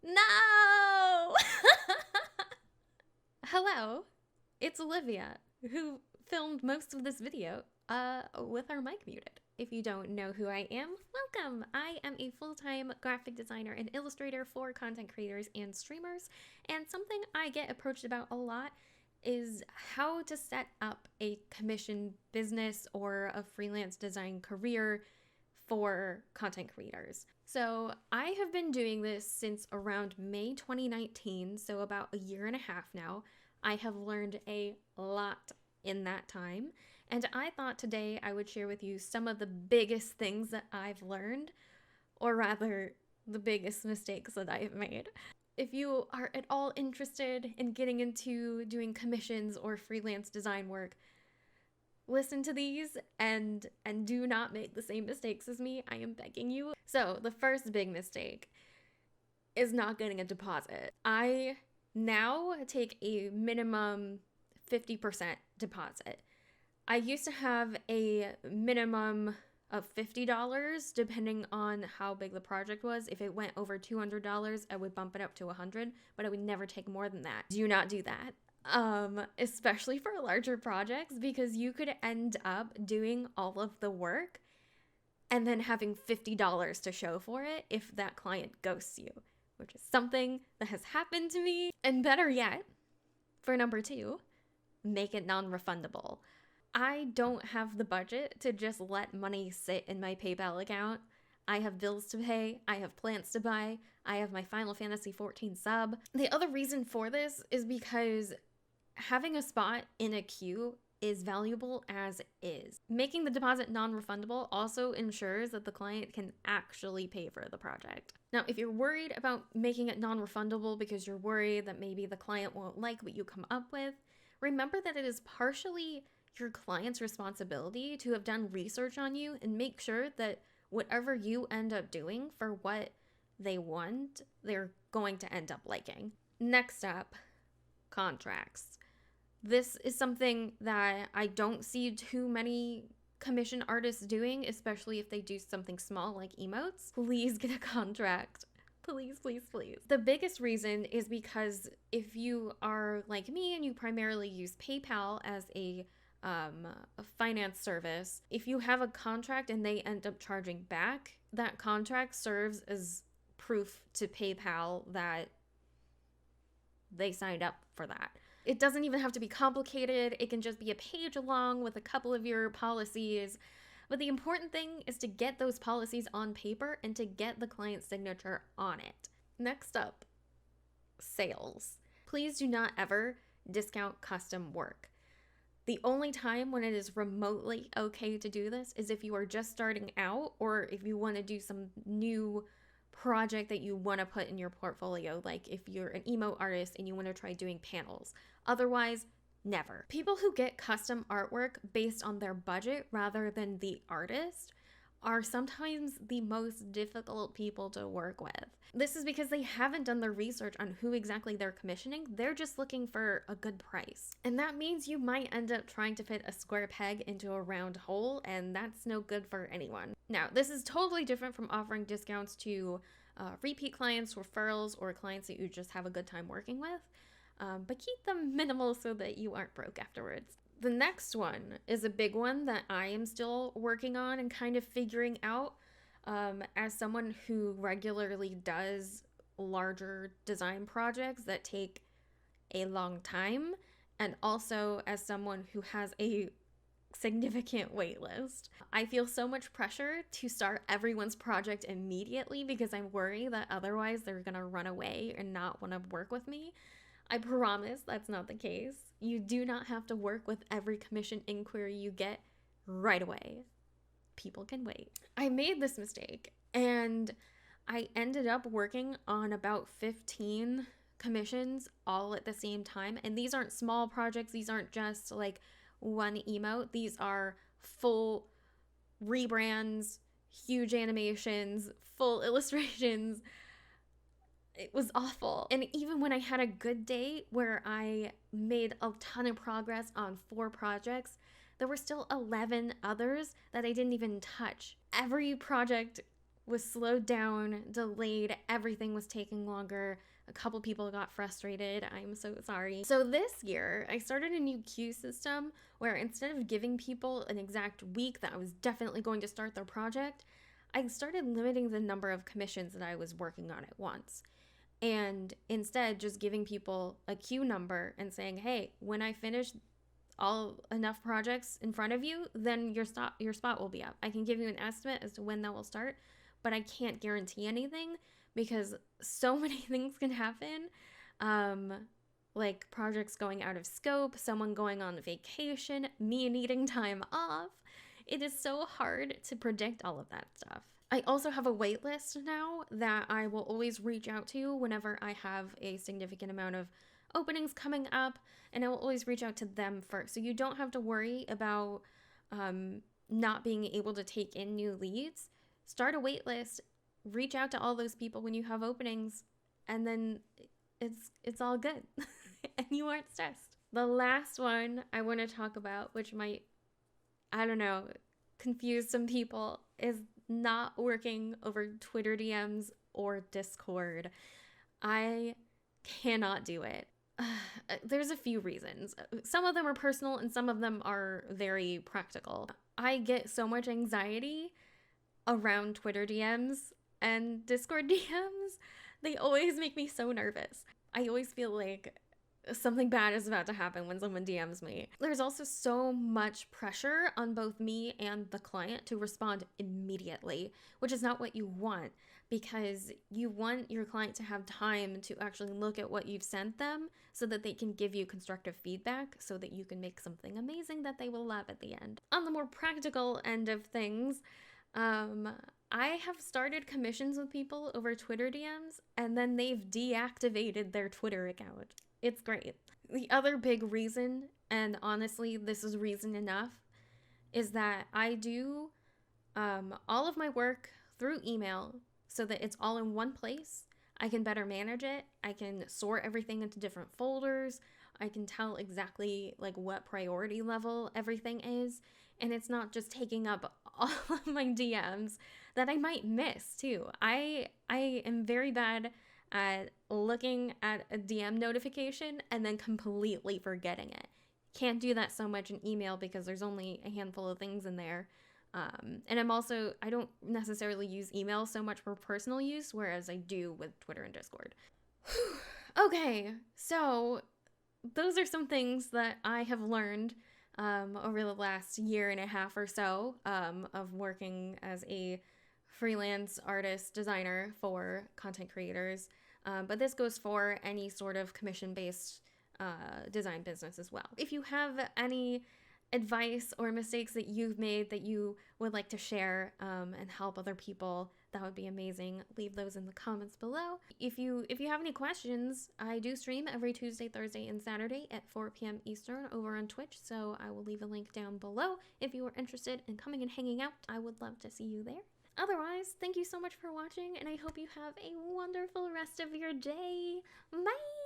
No! Hello, it's Olivia, who filmed most of this video with our mic muted. If you don't know who I am, welcome! I am a full-time graphic designer and illustrator for content creators and streamers, and something I get approached about a lot is how to set up a commission business or a freelance design career for content creators. So I have been doing this since around May 2019, so about a year and a half now. I have learned a lot in that time, and I thought today I would share with you some of the biggest things that I've learned, or rather, the biggest mistakes that I have made. If you are at all interested in getting into doing commissions or freelance design work, listen to these and do not make the same mistakes as me. I am begging you. So the first big mistake is not getting a deposit. I now take a minimum 50% deposit. I used to have a minimum of $50 depending on how big the project was. If it went over $200, I would bump it up to $100, but I would never take more than that. Do not do that. Especially for larger projects, because you could end up doing all of the work and then having $50 to show for it if that client ghosts you, which is something that has happened to me. And better yet, for number 2, make it non-refundable. I don't have the budget to just let money sit in my PayPal account. I have bills to pay, I have plants to buy, I have my Final Fantasy XIV sub. The other reason for this is because having a spot in a queue is valuable as is. Making the deposit non-refundable also ensures that the client can actually pay for the project. Now, if you're worried about making it non-refundable because you're worried that maybe the client won't like what you come up with, remember that it is partially your client's responsibility to have done research on you and make sure that whatever you end up doing for what they want, they're going to end up liking. Next up, contracts. This is something that I don't see too many commission artists doing, especially if they do something small like emotes. Please get a contract. Please, please, please. The biggest reason is because if you are like me and you primarily use PayPal as a finance service, if you have a contract and they end up charging back, that contract serves as proof to PayPal that they signed up for that. It doesn't even have to be complicated. It can just be a page long with a couple of your policies. But the important thing is to get those policies on paper and to get the client's signature on it. Next up, sales. Please do not ever discount custom work. The only time when it is remotely okay to do this is if you are just starting out or if you want to do some new project that you want to put in your portfolio, like if you're an emo artist and you want to try doing panels. Otherwise, never. People who get custom artwork based on their budget rather than the artist are sometimes the most difficult people to work with. This is because they haven't done their research on who exactly they're commissioning. They're just looking for a good price. And that means you might end up trying to fit a square peg into a round hole, and that's no good for anyone. Now, this is totally different from offering discounts to repeat clients, referrals, or clients that you just have a good time working with. But keep them minimal so that you aren't broke afterwards. The next one is a big one that I am still working on and kind of figuring out as someone who regularly does larger design projects that take a long time, and also as someone who has a significant wait list. I feel so much pressure to start everyone's project immediately because I'm worried that otherwise they're gonna run away and not want to work with me. I promise that's not the case. You do not have to work with every commission inquiry you get right away. People can wait. I made this mistake and I ended up working on about 15 commissions all at the same time. And these aren't small projects. These aren't just like one emote. These are full rebrands, huge animations, full illustrations. It was awful. And even when I had a good day where I made a ton of progress on 4 projects, there were still 11 others that I didn't even touch. Every project was slowed down, delayed, everything was taking longer. A couple people got frustrated. I'm so sorry. So this year, I started a new queue system where instead of giving people an exact week that I was definitely going to start their project, I started limiting the number of commissions that I was working on at once. And instead, just giving people a queue number and saying, hey, when I finish all enough projects in front of you, then your spot will be up. I can give you an estimate as to when that will start, but I can't guarantee anything because so many things can happen. Like projects going out of scope, someone going on vacation, me needing time off. It is so hard to predict all of that stuff. I also have a wait list now that I will always reach out to whenever I have a significant amount of openings coming up, and I will always reach out to them first. So you don't have to worry about not being able to take in new leads. Start a wait list, reach out to all those people when you have openings, and then it's all good and you aren't stressed. The last one I want to talk about, which might, I don't know, confuse some people, is not working over Twitter DMs or Discord. I cannot do it. There's a few reasons. Some of them are personal and some of them are very practical. I get so much anxiety around Twitter DMs and Discord DMs. They always make me so nervous. I always feel like something bad is about to happen when someone DMs me. There's also so much pressure on both me and the client to respond immediately, which is not what you want, because you want your client to have time to actually look at what you've sent them so that they can give you constructive feedback so that you can make something amazing that they will love at the end. On the more practical end of things, I have started commissions with people over Twitter DMs and then they've deactivated their Twitter account. It's great. The other big reason, and honestly, this is reason enough, is that I do all of my work through email so that it's all in one place. I can better manage it. I can sort everything into different folders. I can tell exactly like what priority level everything is. And it's not just taking up all of my DMs that I might miss too. I am very bad at looking at a DM notification and then completely forgetting it. Can't do that so much in email because there's only a handful of things in there. And I don't necessarily use email so much for personal use, whereas I do with Twitter and Discord. Okay, so those are some things that I have learned over the last year and a half or so of working as a freelance artist designer for content creators. But this goes for any sort of commission-based design business as well. If you have any advice or mistakes that you've made that you would like to share and help other people, that would be amazing. Leave those in the comments below. If you have any questions, I do stream every Tuesday, Thursday, and Saturday at 4 p.m. Eastern over on Twitch, so I will leave a link down below if you are interested in coming and hanging out. I would love to see you there. Otherwise, thank you so much for watching, and I hope you have a wonderful rest of your day. Bye!